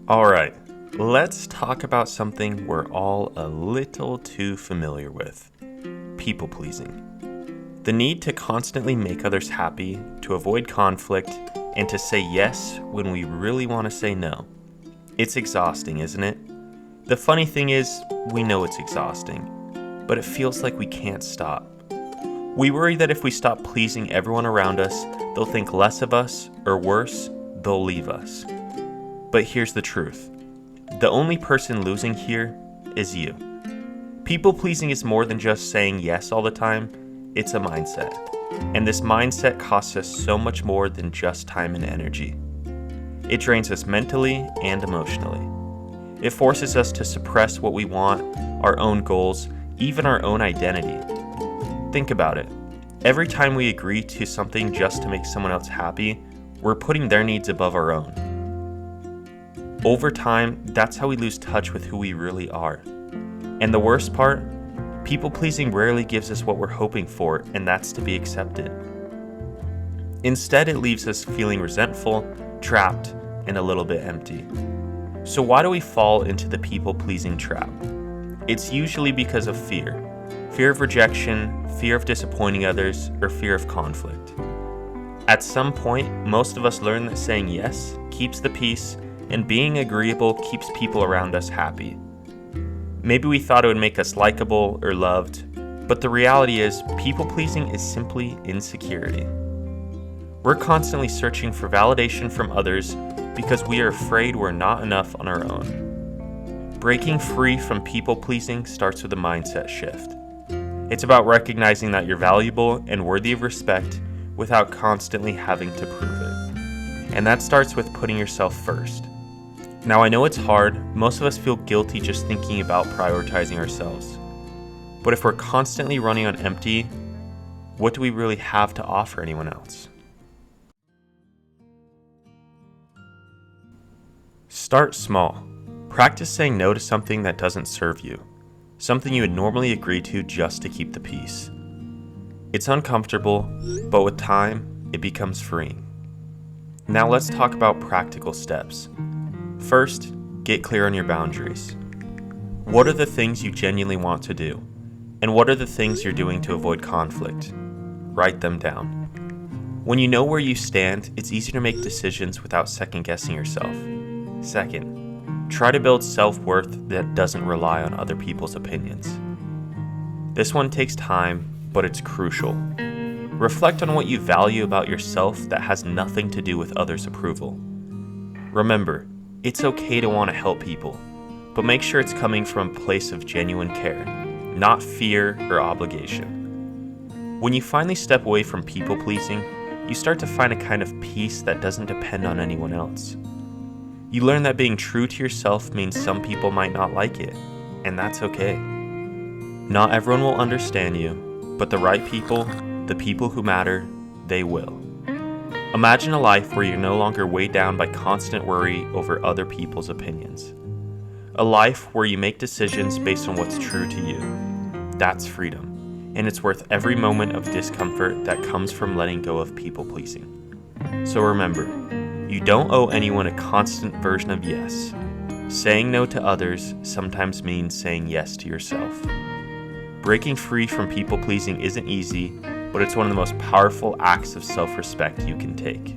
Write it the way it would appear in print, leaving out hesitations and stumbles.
Alright, let's talk about something we're all a little too familiar with. People pleasing. The need to constantly make others happy, to avoid conflict, and to say yes when we really want to say no. It's exhausting, isn't it? The funny thing is, we know it's exhausting, but it feels like we can't stop. We worry that if we stop pleasing everyone around us, they'll think less of us, or worse, they'll leave us. But here's the truth. The only person losing here is you. People pleasing is more than just saying yes all the time, it's a mindset. And this mindset costs us so much more than just time and energy. It drains us mentally and emotionally. It forces us to suppress what we want, our own goals, even our own identity. Think about it. Every time we agree to something just to make someone else happy, we're putting their needs above our own. Over time, that's how we lose touch with who we really are. And the worst part, people-pleasing rarely gives us what we're hoping for, and that's to be accepted. Instead, it leaves us feeling resentful, trapped, and a little bit empty. So why do we fall into the people-pleasing trap? It's usually because of fear. Fear of rejection, fear of disappointing others, or fear of conflict. At some point, most of us learn that saying yes keeps the peace, and being agreeable keeps people around us happy. Maybe we thought it would make us likable or loved, but the reality is, people-pleasing is simply insecurity. We're constantly searching for validation from others because we are afraid we're not enough on our own. Breaking free from people-pleasing starts with a mindset shift. It's about recognizing that you're valuable and worthy of respect without constantly having to prove it. And that starts with putting yourself first. Now, I know it's hard. Most of us feel guilty just thinking about prioritizing ourselves. But if we're constantly running on empty, what do we really have to offer anyone else? Start small. Practice saying no to something that doesn't serve you, something you would normally agree to just to keep the peace. It's uncomfortable, but with time, it becomes freeing. Now let's talk about practical steps. First, get clear on your boundaries. What are the things you genuinely want to do? And what are the things you're doing to avoid conflict? Write them down. When you know where you stand, it's easier to make decisions without second-guessing yourself. Second, try to build self-worth that doesn't rely on other people's opinions. This one takes time, but it's crucial. Reflect on what you value about yourself that has nothing to do with others' approval. Remember, it's okay to want to help people, but make sure it's coming from a place of genuine care, not fear or obligation. When you finally step away from people-pleasing, you start to find a kind of peace that doesn't depend on anyone else. You learn that being true to yourself means some people might not like it, and that's okay. Not everyone will understand you, but the right people, the people who matter, they will. Imagine a life where you're no longer weighed down by constant worry over other people's opinions. A life where you make decisions based on what's true to you. That's freedom, and it's worth every moment of discomfort that comes from letting go of people-pleasing. So remember, you don't owe anyone a constant version of yes. Saying no to others sometimes means saying yes to yourself. Breaking free from people-pleasing isn't easy, but it's one of the most powerful acts of self-respect you can take.